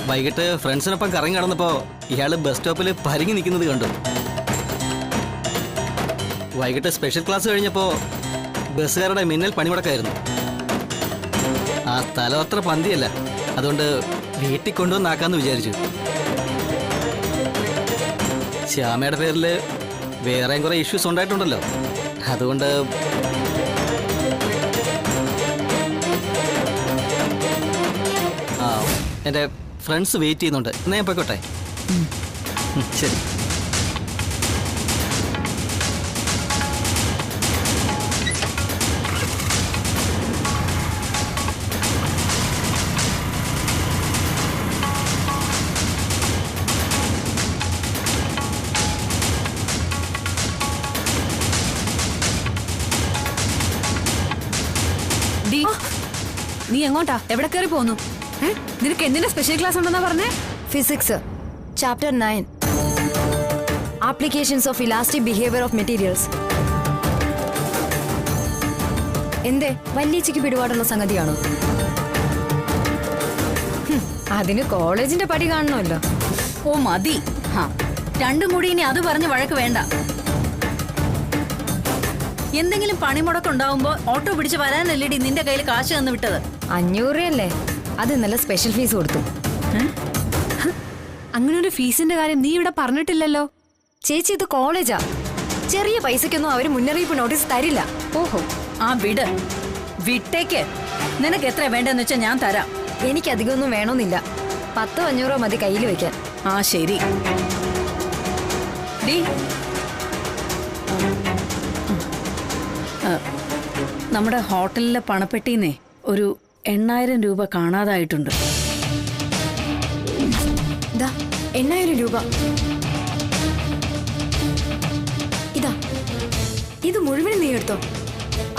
വൈകിട്ട് ഫ്രണ്ട്സിനൊപ്പം കറങ്ങി നടന്നപ്പോൾ ഇയാൾ ബസ് സ്റ്റോപ്പിൽ പരിങ്ങി നിൽക്കുന്നത് കണ്ടു. വൈകിട്ട് സ്പെഷ്യൽ ക്ലാസ് കഴിഞ്ഞപ്പോൾ ബസ്സുകാരുടെ മിന്നൽ പണിമുടക്കായിരുന്നു. ആ സ്ഥലം അത്ര പന്തിയല്ല, അതുകൊണ്ട് വീട്ടിൽ കൊണ്ടുവന്നാക്കാന്ന് വിചാരിച്ചു. ശ്യാമയുടെ പേരിൽ വേറെയും കുറേ ഇഷ്യൂസ് ഉണ്ടായിട്ടുണ്ടല്ലോ, അതുകൊണ്ട് എൻ്റെ ഫ്രണ്ട്സ് വെയിറ്റ് ചെയ്യുന്നുണ്ട്. എന്നാ ഞാൻ പോയിക്കോട്ടെ? ശരി. നീ എങ്ങോട്ടാ? എവിടെ കയറി പോന്നു? നിനക്ക് എന്തിനാ സ്പെഷ്യൽ ക്ലാസ് ഉണ്ടെന്നാ പറഞ്ഞേ? Physics chapter 9 applications of elastic behaviour of materials. എന്തേ വല്യച്ചിക്ക് പിടിപാടുള്ള സംഗതിയാണോ? അതിന് കോളേജിന്റെ പടി കാണണമല്ലോ. ഓ മതി, രണ്ടും കൂടി ഇനി അത് പറഞ്ഞ് വഴക്ക് വേണ്ട. എന്തെങ്കിലും പണിമുടക്കുണ്ടാവുമ്പോ ഓട്ടോ പിടിച്ച് വരാനല്ലേടി നിന്റെ കയ്യിൽ കാശ് തന്നു വിട്ടത്? 500 രൂപയല്ലേ? അത് ഇന്നലെ സ്പെഷ്യൽ ഫീസ് കൊടുത്തു. അങ്ങനെ ഒരു ഫീസിന്റെ കാര്യം നീ ഇവിടെ പറഞ്ഞിട്ടില്ലല്ലോ. ചേച്ചി, ഇത് കോളേജാ. ചെറിയ പൈസക്കൊന്നും അവര് മുന്നറിയിപ്പ് നോട്ടീസ് തരില്ല. ഓഹോ, ആ വിട്, വിട്ടേക്ക്. നിനക്ക് എത്ര വേണ്ടെന്ന് വെച്ചാൽ ഞാൻ തരാം. എനിക്ക് അധികമൊന്നും വേണമെന്നില്ല. 10-500 മതി കയ്യിൽ വെക്കാൻ. ആ ശരി. നമ്മുടെ ഹോട്ടലിലെ പണപ്പെട്ടിന്നേ ഒരു 8000 രൂപ കാണാതായിട്ടുണ്ട്. 8000 രൂപ. ഇതാ, ഇത് മുഴുവൻ നീ എടുത്തോ.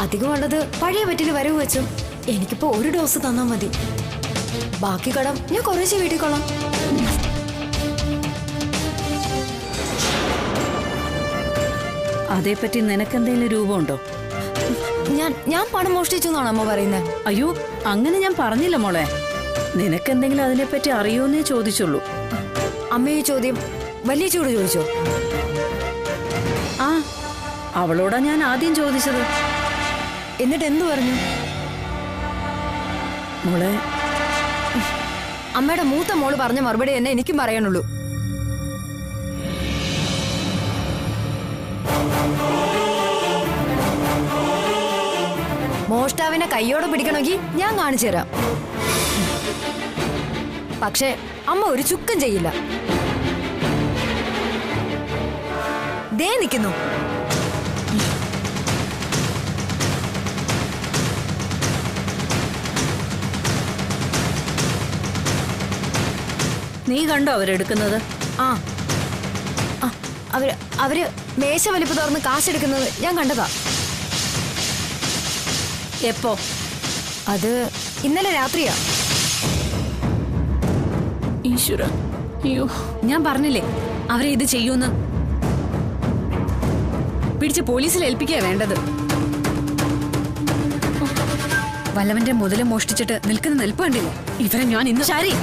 അധികമുള്ളത് പഴയ പറ്റില് വരവ് വെച്ചു. എനിക്കിപ്പോ ഒരു ഡോസ് തന്നാ മതി. ബാക്കി കടം ഞാൻ കുറേശ്ശെ വീട്ടിക്കൊള്ളാം. അതേപ്പറ്റി നിനക്കെന്തെങ്കിലും രൂപമുണ്ടോ? ഞാൻ പണം മോഷ്ടിച്ചു എന്നാണ് അമ്മ പറയുന്നത്. അയ്യോ, അങ്ങനെ ഞാൻ പറഞ്ഞില്ല മോളെ. നിനക്കെന്തെങ്കിലും അതിനെപ്പറ്റി അറിയോന്നേ ചോദിച്ചുള്ളൂ. അമ്മയെ ചോദ്യം വലിയ ചൂട് ചോദിച്ചോ? ആ, അവളോടാ ഞാൻ ആദ്യം ചോദിച്ചത്. എന്നിട്ട് എന്തു പറഞ്ഞു? മോളെ, അമ്മയുടെ മൂത്ത മോള് പറഞ്ഞ മറുപടി തന്നെ എനിക്കും പറയാനുള്ളൂ. മോഷ്ടാവിനെ കയ്യോടെ പിടിക്കണമെങ്കിൽ ഞാൻ കാണിച്ചു തരാം. പക്ഷേ അമ്മ ഒരു ചുക്കും ചെയ്യില്ല. ദേ നിൽക്കുന്നു. നീ കണ്ടോ അവരെടുക്കുന്നത്? ആ, അവര് മേശ വലിപ്പ് തുറന്ന് കാശെടുക്കുന്നത് ഞാൻ കണ്ടതാ. എപ്പോ? അത് ഇന്നലെ രാത്രിയാ. ഈശ്വര, അയ്യോ, ഞാൻ പറഞ്ഞില്ലേ അവരെ ഇത് ചെയ്യൂന്ന്. പിടിച്ച് പോലീസിൽ ഏൽപ്പിക്കുക വേണ്ടത്. വല്ലവന്റെ മുതല് മോഷ്ടിച്ചിട്ട് നിൽക്കുന്ന നിൽപ്പ് കണ്ടില്ലേ? ഇവരെ ഞാൻ ഇന്ന് ശരി.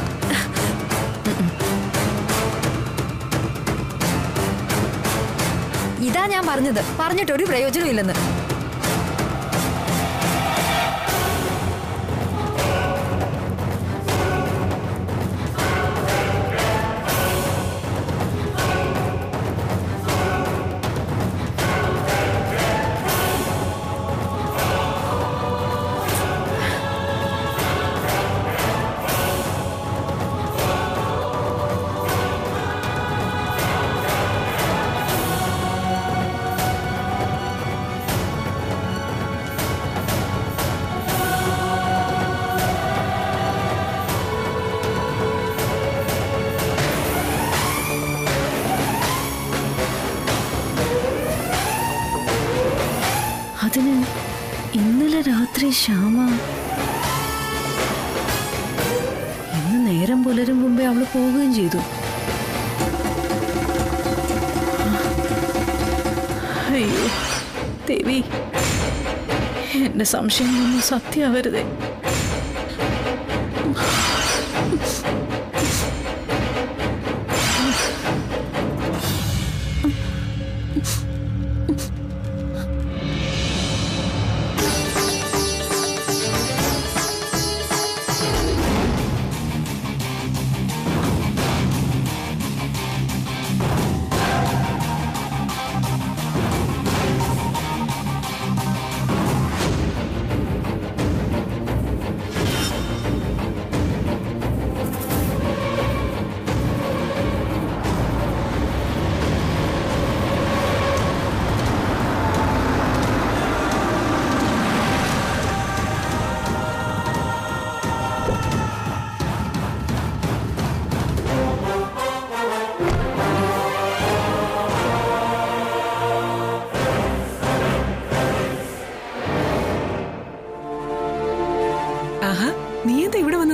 ഇതാ ഞാൻ പറഞ്ഞത്, പറഞ്ഞിട്ടൊരു പ്രയോജനം ഇല്ലെന്ന്. അതിന് ഇന്നലെ രാത്രി ശ്യാമ, ഇന്ന് നേരം പുലരും മുമ്പേ അവള് പോവുകയും ചെയ്തു. അയ്യോ ദേവി, എന്റെ സംശയമൊന്നും സത്യമാവരുതേ.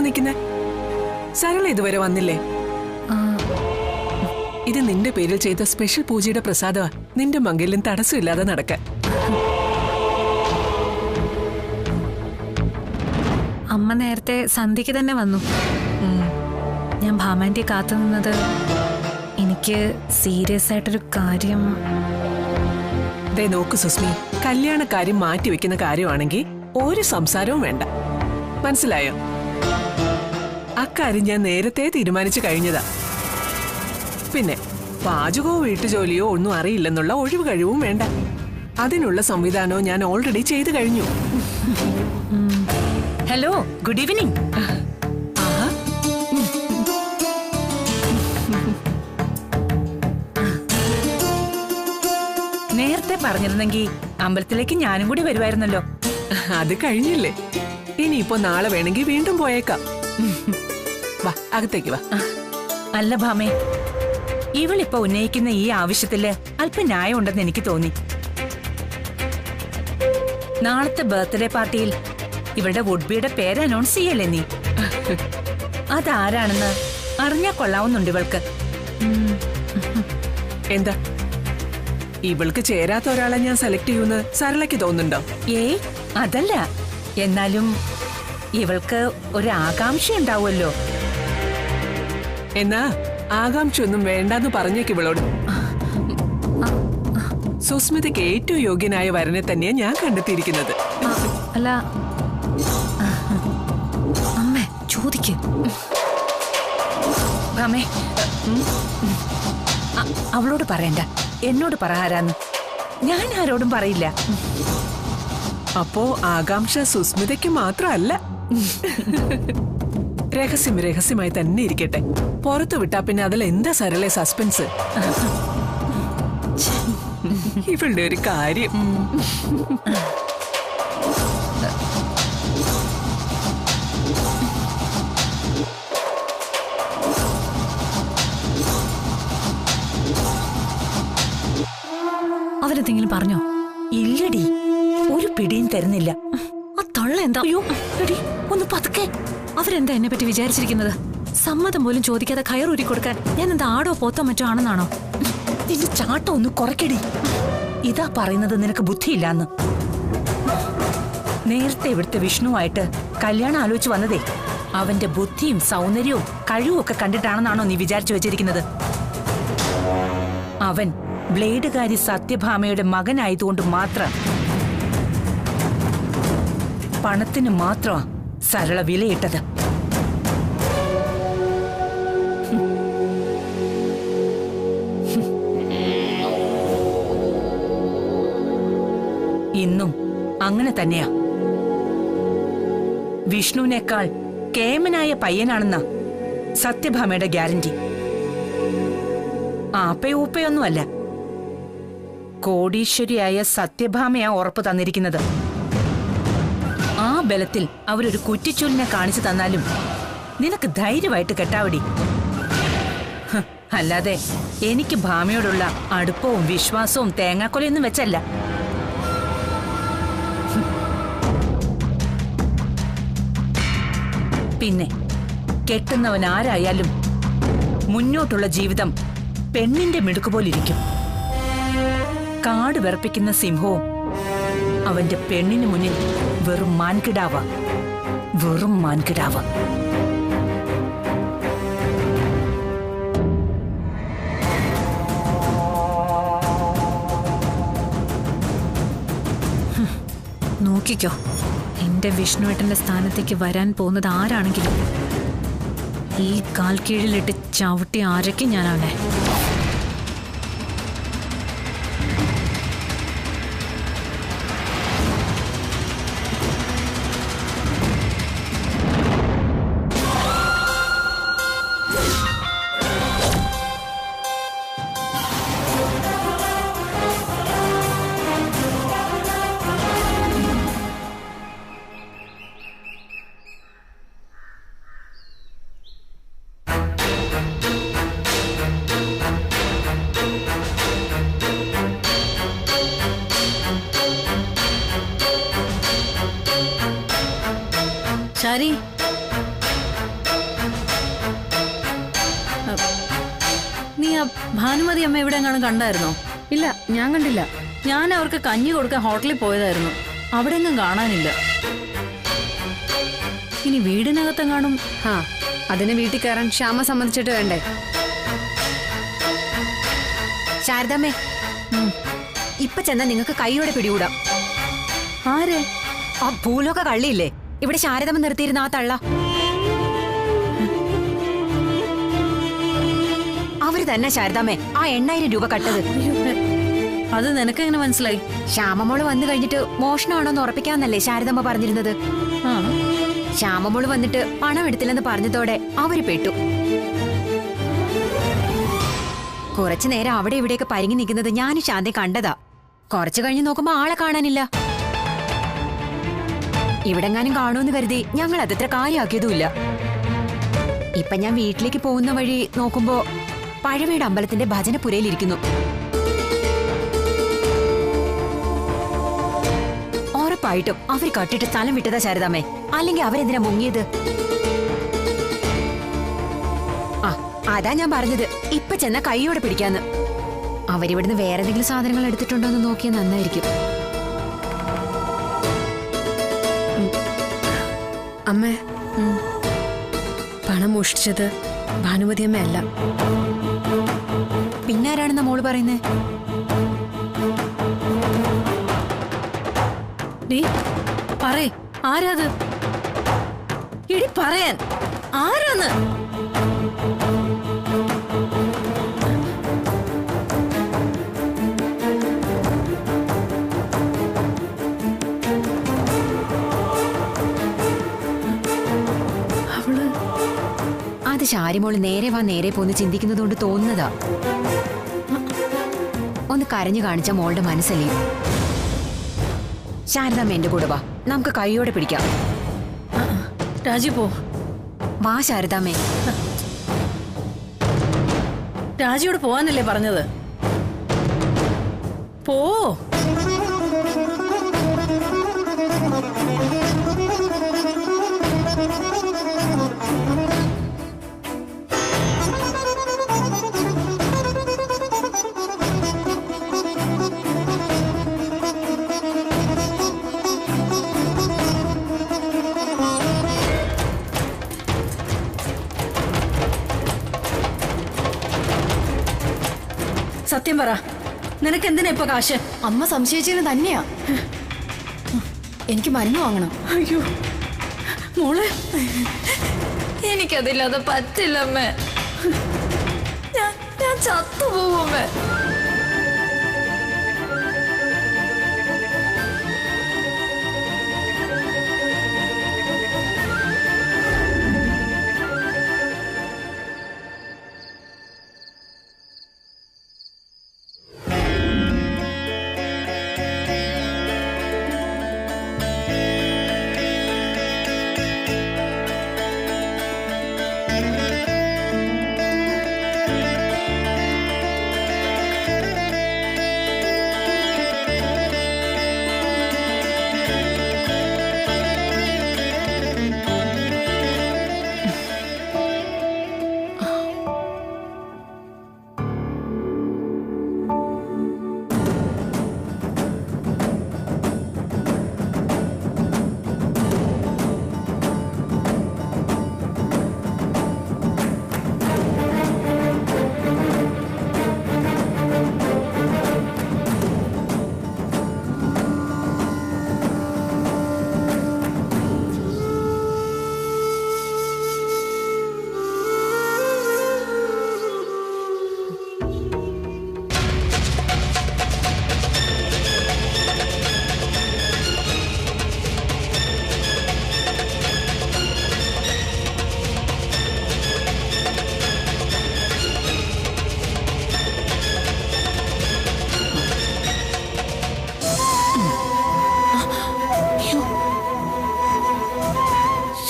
വന്ന് നിൽക്കുന്നേ? സരള ഇതുവരെ വന്നില്ലേ? ഇത് നിന്റെ പേരിൽ ചെയ്ത സ്പെഷ്യൽ പൂജയുടെ പ്രസാദമാ. നിന്റെ മംഗല്യം തടസ്സമില്ലാതെ നടക്കാൻ. അമ്മ നേരത്തെ സന്ധ്യക്ക് തന്നെ വന്നു. ഞാൻ ഭാമാന്റെ കാത്തു നിന്നത് എനിക്ക് സീരിയസ് ആയിട്ടൊരു കാര്യം. ദേ നോക്ക് സുസ്മി, കല്യാണക്കാര്യം മാറ്റിവെക്കുന്ന കാര്യമാണെങ്കിൽ ഒരു സംസാരവും വേണ്ട. മനസ്സിലായോ? അക്കാര്യം ഞാൻ നേരത്തെ തീരുമാനിച്ചു കഴിഞ്ഞതാ. പിന്നെ പാചകമോ വീട്ടുജോലിയോ ഒന്നും അറിയില്ലെന്നുള്ള ഒഴിവ് കഴിവും വേണ്ട. അതിനുള്ള സംവിധാനവും ഞാൻ ഓൾറെഡി ചെയ്തു കഴിഞ്ഞു. Hello, good evening. നേരത്തെ പറഞ്ഞിരുന്നെങ്കിൽ അമ്പലത്തിലേക്ക് ഞാനും കൂടി വരുമായിരുന്നല്ലോ. അത് കഴിഞ്ഞില്ലേ? ഇനിയിപ്പോ നാളെ വേണമെങ്കിൽ വീണ്ടും പോയേക്കാം. വാ, അകത്തേക്ക് വാ. അല്ല ഭാമേ, ഇവളിപ്പോ ഉന്നയിക്കുന്ന ഈ ആവശ്യത്തില് അല്പം ന്യായം ഉണ്ടെന്ന് എനിക്ക് തോന്നി. നാളത്തെ ബർത്ത്ഡേ പാർട്ടിയിൽ ഇവളുടെ വുഡ്ബിയുടെ പേര് അനൗൺസ് ചെയ്യല്ലേ നീ? അതാരാണെന്ന് അറിഞ്ഞാ കൊള്ളാവുന്നുണ്ട് ഇവൾക്ക്. എന്താ ഇവൾക്ക് ചേരാത്ത ഒരാളെ ഞാൻ സെലക്ട് ചെയ്യുമെന്ന് സരളയ്ക്ക് തോന്നുന്നുണ്ടോ? ഏയ് അതല്ല, എന്നാലും ഇവൾക്ക് ഒരു ആകാംക്ഷ ഉണ്ടാവുമല്ലോ. എന്നാ ആകാംക്ഷയൊന്നും വേണ്ടെന്ന് പറഞ്ഞേക്ക് ഇവളോട്. സുസ്മിതയ്ക്ക് ഏറ്റവും യോഗ്യനായ വരനെ തന്നെയാ ഞാൻ കണ്ടെത്തിയിരിക്കുന്നത്. അല്ല അമ്മേ, ചോദിക്ക്. ഭാമേ, അവളോട് പറയണ്ട, എന്നോട് പറയാരാന്ന്. ഞാൻ ആരോടും പറയില്ല. അപ്പോ ആകാംക്ഷ സുസ്മിതയ്ക്ക് മാത്രമല്ല. രഹസ്യം രഹസ്യമായി തന്നെ ഇരിക്കട്ടെ. പുറത്തു വിട്ടാ പിന്നെ അതിൽ എന്താ സരളെ സസ്പെൻസ്? ഇവളുടെ ഒരു കാര്യം. അവരെന്തെങ്കിലും പറഞ്ഞോ? ഇല്ലടി, ഒരു പിടിയും തരുന്നില്ല. ആ തള്ള എന്താ? അയ്യോ എടി, ഒന്ന് പതുക്കെ. അവരെന്താ എന്നെ പറ്റി വിചാരിച്ചിരിക്കുന്നത്? സമ്മതം പോലും ചോദിക്കാതെ കയറൂരി കൊടുക്കാൻ ഞാൻ എന്താ ആടോ പോത്തോ മറ്റോ ആണെന്നാണോ? നിന്റെ ചാട്ടം ഒന്ന് കുറയ്ക്കടി. ഇതാ പറയുന്നത് നിനക്ക് ബുദ്ധിയില്ലാന്ന്. നേരത്തെ ഇവിടുത്തെ വിഷ്ണുവായിട്ട് കല്യാണം ആലോചിച്ച് വന്നതേ അവന്റെ ബുദ്ധിയും സൗന്ദര്യവും കഴിവും ഒക്കെ കണ്ടിട്ടാണെന്നാണോ നീ വിചാരിച്ചു വെച്ചിരിക്കുന്നത്? അവൻ ബ്ലേഡുകാരി സത്യഭാമയുടെ മകനായതുകൊണ്ട് മാത്രം, പണത്തിന് മാത്രമാ സരള വിലയിട്ടത്. ഇന്നും അങ്ങനെ തന്നെയാ. വിഷ്ണുവിനേക്കാൾ കേമനായ പയ്യനാണെന്ന സത്യഭാമയുടെ ഗ്യാരണ്ടി. ആപ്പയൂപ്പയൊന്നുമല്ല, കോടീശ്വരിയായ സത്യഭാമയാ ഉറപ്പ് തന്നിരിക്കുന്നത്. ആ ബലത്തിൽ അവരൊരു കുറ്റിച്ചൂലിനെ കാണിച്ചു തന്നാലും നിനക്ക് ധൈര്യമായിട്ട് കെട്ടാവടി. അല്ലാതെ എനിക്ക് ഭാമയോടുള്ള അടുപ്പവും വിശ്വാസവും തേങ്ങാക്കൊലയൊന്നും വെച്ചല്ല. പിന്നെ കെട്ടുന്നവൻ ആരായാലും മുന്നോട്ടുള്ള ജീവിതം പെണ്ണിന്റെ മിടുക്കുപോലിരിക്കും. കാട് വിറപ്പിക്കുന്ന സിംഹവും അവന്റെ പെണ്ണിന് മുന്നിൽ വെറും മാൻകിടാവ, വെറും മാൻകിടാവ. നോക്കിക്കോ, എന്റെ വിഷ്ണുവേട്ടന്റെ സ്ഥാനത്തേക്ക് വരാൻ പോകുന്നത് ആരാണെങ്കിലും ഈ കാൽ കീഴിലിട്ട് ചവിട്ടി ആരൊക്കെ ഞാനാണേ. ശാരി, ഭാനുമതി അമ്മ ഇവിടെ എങ്ങാനും കണ്ടായിരുന്നോ? ഇല്ല, ഞാൻ കണ്ടില്ല. ഞാൻ അവർക്ക് കഞ്ഞി കൊടുക്കാൻ ഹോട്ടലിൽ പോയതായിരുന്നു. അവിടെ എങ്ങും കാണാനില്ല. ഇനി വീടിനകത്തെങ്ങാനും. ആ, അതിന് വീട്ടിൽ കയറാൻ ശ്യാമ സമ്മതിച്ചിട്ട് വേണ്ടേ? ശാരദാമ്മേ, ഇപ്പൊ ചെന്നാ നിങ്ങൾക്ക് കൈയോടെ പിടികൂടാം. ആരെ? ആ ഭൂലോക കള്ളിയില്ലേ ഇവിടെ ശാരദമ്മ നിർത്തിയിരുന്ന ആ തള്ള, അവര് തന്നെ ശാരദാമ്മേ ആ 8000 രൂപ കട്ടത്. അത് നിനക്കെങ്ങനെ മനസ്സിലായി? ശ്യാമമോള് വന്നു കഴിഞ്ഞിട്ട് മോഷണമാണോന്ന് ഉറപ്പിക്കാന്നല്ലേ ശാരദമ്മ പറഞ്ഞിരുന്നത്. ആ, ശ്യാമമോള് വന്നിട്ട് പണം എടുത്തില്ലെന്ന് പറഞ്ഞതോടെ അവര് പെട്ടു. കുറച്ചു നേരം അവിടെ ഇവിടെയൊക്കെ പരിങ്ങി നിൽക്കുന്നത് ഞാനും ശാന്തി കണ്ടതാ. കുറച്ചു കഴിഞ്ഞ് നോക്കുമ്പോ ആളെ കാണാനില്ല. ഇവിടെങ്ങാനും കാണുമെന്ന് കരുതി ഞങ്ങൾ അതത്ര കാര്യമാക്കിയതുമില്ല. ഇപ്പൊ ഞാൻ വീട്ടിലേക്ക് പോകുന്ന വഴി നോക്കുമ്പോ പഴവീട് അമ്പലത്തിന്റെ ഭജനപുരയിലിരിക്കുന്നു. ഉറപ്പായിട്ടും അവര് കട്ടിട്ട് സ്ഥലം വിട്ടതാ ശാരദാമ്മേ. അല്ലെങ്കിൽ അവരെന്തിനാ മുങ്ങിയത്? ആ, അതാ ഞാൻ പറഞ്ഞത് ഇപ്പൊ ചെന്ന കൈയോടെ പിടിക്കാന്ന്. അവരിവിടുന്ന് വേറെ എന്തെങ്കിലും സാധനങ്ങൾ എടുത്തിട്ടുണ്ടോ എന്ന് നോക്കിയാൽ നന്നായിരിക്കും. അമ്മേ, പണം മോഷ്ടിച്ചത് ഭാനുമതി അമ്മയല്ല. പിന്നാരാണെന്ന മോള് പറയുന്നേ? നീ പറയ്, ആരാത്? ഇടി പറയാൻ, ആരാന്ന്? അത് ശാരിമോള് നേരെ വാ നേരെ പോന്ന് ചിന്തിക്കുന്നത് കൊണ്ട് തോന്നുന്നതാ. ഒന്ന് കരഞ്ഞു കാണിച്ച മോളുടെ മനസ്സലിയും. ശാരദാമ്മ എന്റെ കൂടെ വാ, നമുക്ക് കൈയോടെ പിടിക്കാം. രാജി പോ. വാ ശാരദാമ്മേ. രാജിയോട് പോവാനല്ലേ പറഞ്ഞത്? പോ. സത്യം പറ, നിനക്ക് എന്തിനാ ഇപ്പൊ കാശ്? അമ്മ സംശയിച്ചത് തന്നെയാ. എനിക്ക് മരുന്ന് വാങ്ങണം. അയ്യോ മോളെ, എനിക്കതില്ലാതെ പറ്റില്ലമ്മേ. ഞാൻ ചത്തുപോകുമേ.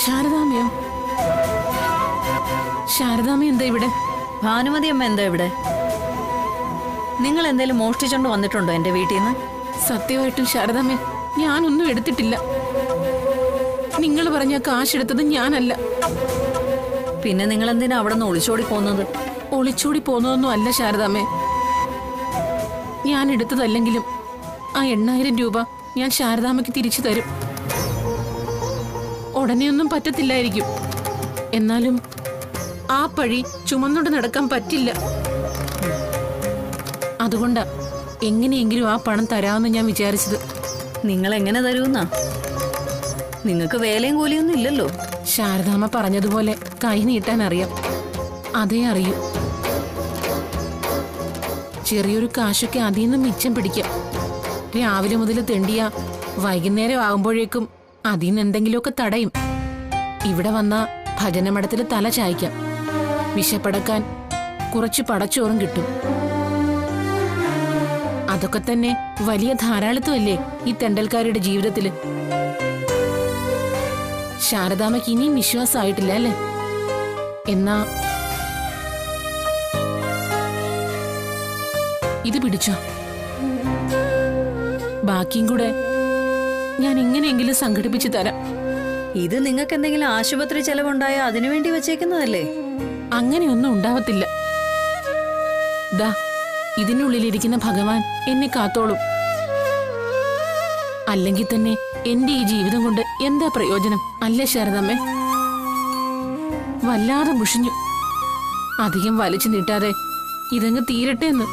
ശാരദാമ്മയോ? ശാരദാമ്മ എന്താ ഇവിടെ? ഭാനുമതി അമ്മ എന്താ ഇവിടെ? നിങ്ങൾ എന്തേലും മോഷ്ടിച്ചോണ്ട് വന്നിട്ടുണ്ടോ എന്റെ വീട്ടിൽ നിന്ന്? സത്യമായിട്ടും ശാരദാമ്മേ, ഞാനൊന്നും എടുത്തിട്ടില്ല. നിങ്ങൾ പറഞ്ഞ കാശെടുത്തത് ഞാനല്ല. പിന്നെ നിങ്ങൾ എന്തിനാ അവിടെ നിന്ന് ഒളിച്ചോടി പോകുന്നത്? ഒളിച്ചോടി പോന്നതൊന്നും അല്ല ശാരദാമ്മേ. ഞാൻ എടുത്തതല്ലെങ്കിലും ആ 8000 രൂപ ഞാൻ ശാരദാമ്മയ്ക്ക് തിരിച്ചു തരും. ഉടനെയൊന്നും പറ്റത്തില്ലായിരിക്കും, എന്നാലും ആ പഴി ചുമന്നുകൊണ്ട് നടക്കാൻ പറ്റില്ല. അതുകൊണ്ടാ എങ്ങനെയെങ്കിലും ആ പണം തരാമെന്ന് ഞാൻ വിചാരിച്ചത്. നിങ്ങൾ എങ്ങനെ തരൂന്നാ? നിങ്ങൾക്ക് വേലയും കൂലിയൊന്നും ഇല്ലല്ലോ. ശാരദാമ്മ പറഞ്ഞതുപോലെ കൈ നീട്ടാൻ അറിയാം, അതേ അറിയൂ. ചെറിയൊരു കാശൊക്കെ അതിൽ നിന്ന് മിച്ചം പിടിക്കാം. രാവിലെ മുതൽ തെണ്ടിയ വൈകുന്നേരം ആകുമ്പോഴേക്കും അതിൽ നിന്ന് എന്തെങ്കിലുമൊക്കെ തടയും. ഇവിടെ വന്ന ഭജനമഠത്തിൽ തല ചായ്ക്കാം. വിശപ്പടക്കാൻ കുറച്ച് പടച്ചോറും കിട്ടും. അതൊക്കെ തന്നെ വലിയ ധാരാളിത്വമല്ലേ ഈ തെണ്ടൽക്കാരുടെ ജീവിതത്തില്. ശാരദാമ്മയ്ക്ക് ഇനിയും വിശ്വാസമായിട്ടില്ല അല്ലേ? എന്നാ ഇത് പിടിച്ചോ. ബാക്കിയും കൂടെ ഞാൻ എങ്ങനെയെങ്കിലും സംഘടിപ്പിച്ചു തരാം. ഇത് നിങ്ങൾക്ക് എന്തെങ്കിലും ആശുപത്രി ചെലവുണ്ടായോ അതിനുവേണ്ടി വെച്ചേക്കുന്നതല്ലേ? അങ്ങനെയൊന്നും ഉണ്ടാവത്തില്ല. ദാ ഇതിനുള്ളിലിരിക്കുന്ന ഭഗവാൻ എന്നെ കാത്തോളും. അല്ലെങ്കിൽ തന്നെ എന്റെ ഈ ജീവിതം കൊണ്ട് എന്താ പ്രയോജനം അല്ലേ ശാരദാമ്മേ? വല്ലാതെ മുഷിഞ്ഞു. അധികം വലിച്ചു നീട്ടാതെ ഇതങ്ങ് തീരട്ടെ എന്ന്.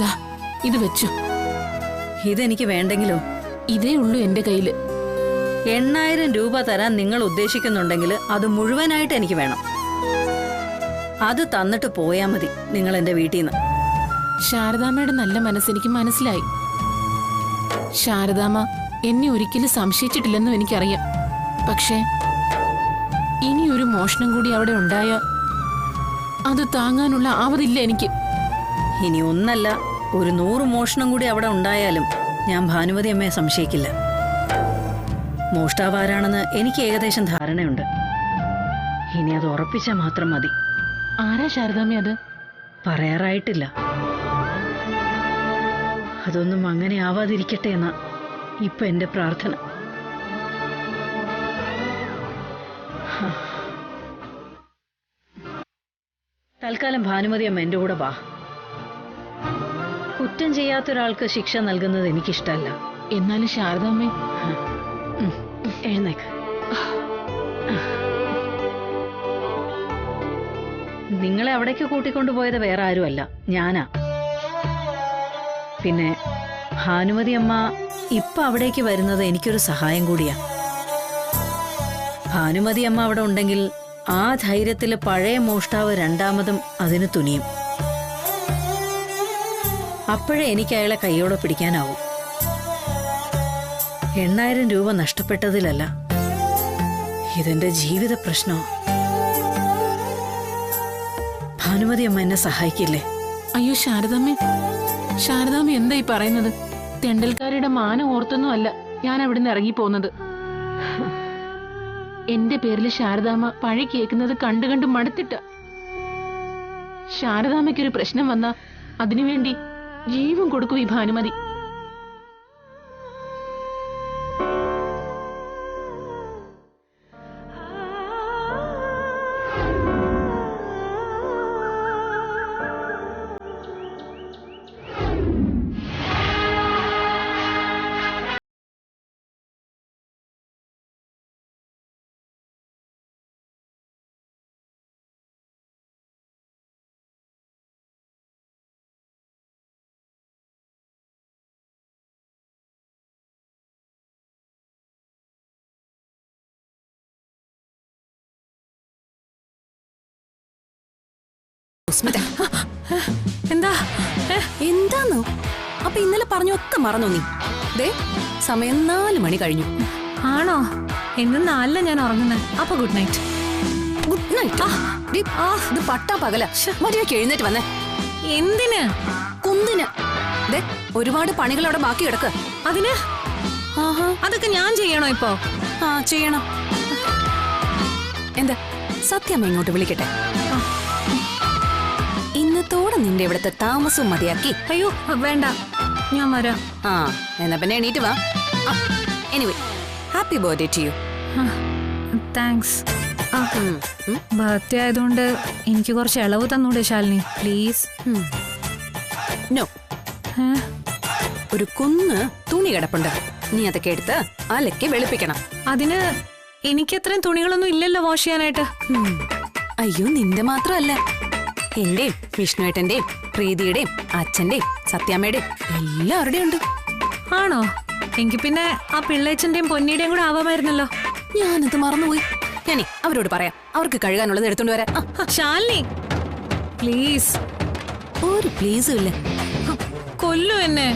ദാ ഇത് വെച്ചു. ഇതെനിക്ക് വേണ്ടെങ്കിലോ? ഇതേ ഉള്ളൂ എന്റെ കയ്യില്. 8000 രൂപ തരാൻ നിങ്ങൾ ഉദ്ദേശിക്കുന്നുണ്ടെങ്കിൽ അത് മുഴുവനായിട്ട് എനിക്ക് വേണം. അത് തന്നിട്ട് പോയാ മതി നിങ്ങൾ എന്റെ വീട്ടിൽ നിന്ന്. ശാരദാമ്മയുടെ നല്ല മനസ്സെനിക്ക് മനസ്സിലായി. ശാരദാമ്മ എന്നെ ഒരിക്കലും സംശയിച്ചിട്ടില്ലെന്നും എനിക്കറിയാം. പക്ഷേ ഇനി ഒരു മോഷണം കൂടി അവിടെ ഉണ്ടായ അത് താങ്ങാനുള്ള ആവതില്ല എനിക്ക്. ഇനി ഒന്നല്ല, ഒരു 100 മോഷണം കൂടി അവിടെ ഉണ്ടായാലും ഞാൻ ഭാനുമതി അമ്മയെ സംശയിക്കില്ല. മോഷ്ടാവാരാണെന്ന് എനിക്ക് ഏകദേശം ധാരണയുണ്ട്. ഇനി അത് ഉറപ്പിച്ചാൽ മാത്രം മതി. ആരാ ശാരദാമ്മ അത്? പറയാറായിട്ടില്ല. അതൊന്നും അങ്ങനെ ആവാതിരിക്കട്ടെ എന്നാ ഇപ്പൊ എന്റെ പ്രാർത്ഥന. തൽക്കാലം ഭാനുമതി അമ്മ എന്റെ കൂടെ വാ. കുറ്റം ചെയ്യാത്തൊരാൾക്ക് ശിക്ഷ നൽകുന്നത് എനിക്കിഷ്ടല്ല. എന്നാലും ശാരദാമ്മ എഴുന്നേക്ക്. നിങ്ങളെ അവിടേക്ക് കൂട്ടിക്കൊണ്ടുപോയത് വേറെ ആരുമല്ല, ഞാനാ. പിന്നെ ഭാനുമതി അമ്മ ഇപ്പൊ അവിടേക്ക് വരുന്നത് എനിക്കൊരു സഹായം കൂടിയാ. ഭാനുമതി അമ്മ അവിടെ ഉണ്ടെങ്കിൽ ആ ധൈര്യത്തില് പഴയ മോഷ്ടാവ് രണ്ടാമതും അതിന് തുനിയും. അപ്പോഴേ എനിക്ക് അയാളെ കൈയോടെ പിടിക്കാനാവും. 8000 രൂപ നഷ്ടപ്പെട്ടതിലല്ല, ഇതെന്റെ ജീവിത പ്രശ്നമോ. ഭാനുമതി അമ്മ എന്നെ സഹായിക്കില്ലേ? അയ്യോ ശാരദാമ്മ, ശാരദാമ്മ എന്തായി പറയുന്നത്? തെണ്ടൽക്കാരുടെ മാനം ഓർത്തൊന്നും അല്ല ഞാൻ അവിടുന്ന് ഇറങ്ങിപ്പോന്നത്. എന്റെ പേരിൽ ശാരദാമ്മ പഴി കേൾക്കുന്നത് കണ്ടു കണ്ട് മടുത്തിട്ട. ശാരദാമ്മയ്ക്കൊരു പ്രശ്നം വന്നാ അതിനുവേണ്ടി ജീവൻ കൊടുക്കും ഈ ഭാനുമതി. എന്താ എന്താന്നോ? അപ്പൊ ഇന്നലെ പറഞ്ഞൊക്കെ മറന്നോ നീ? ദേ സമയം 4 മണി കഴിഞ്ഞു. ആണോ? ഇന്ന് 4 ഞാൻ ഉറങ്ങുന്നത്. അപ്പൊ ഗുഡ് നൈറ്റ്. Good night. ഇത് പട്ടാ പകല. മര്യാദയ്ക്ക് എഴുന്നേറ്റ് വന്നേ. എന്തിന്? കുന്തിന്. ദേ ഒരുപാട് പണികൾ അവിടെ ബാക്കി കിടക്ക്. അതിന് അതൊക്കെ ഞാൻ ചെയ്യണോ ഇപ്പോ? ചെയ്യണം. എന്താ സത്യം ഇങ്ങോട്ട് വിളിക്കട്ടെ? ഇന്നത്തോടെ നിന്റെ ഇവിടുത്തെ താമസവും മതിയാക്കി. അയ്യോ വേണ്ട, ഞാൻ വരാം. എന്നാ പിന്നെ എണീറ്റ് വാ. Anyway happy birthday to you. Thanks. Birthday ആയതുകൊണ്ട് എനിക്ക് കുറച്ച് ഇളവ് തന്നൂടെ ശാലിനി പ്ലീസ്. നോ, ഒരു കുന്ന് തുണി കിടപ്പുണ്ട്, നീ അതൊക്കെ എടുത്ത് അലക്കി വെളുപ്പിക്കണം. അതിന് എനിക്ക് അത്രയും തുണികളൊന്നും ഇല്ലല്ലോ വാഷ് ചെയ്യാനായിട്ട്. അയ്യോ, നിന്റെ മാത്രമല്ല, എന്റെയും വിഷ്ണുവേട്ടന്റെയും പ്രീതിയുടെയും അച്ഛന്റെയും സത്യാമ്മയുടെയും എല്ലാവരുടെയും ഉണ്ട്. ആണോ? എങ്കിൽ പിന്നെ ആ പിള്ളേച്ചന്റെയും പൊന്നിയുടെയും കൂടെ ആവാമായിരുന്നല്ലോ. ഞാനത് മറന്നുപോയി. ഞാനേ അവരോട് പറയാം, അവർക്ക് കഴുകാനുള്ളത് എടുത്തോണ്ട് വരാം. ശാലിനി പ്ലീസ്. ഒരു പ്ലീസും ഇല്ല. കൊല്ലു എന്നെ.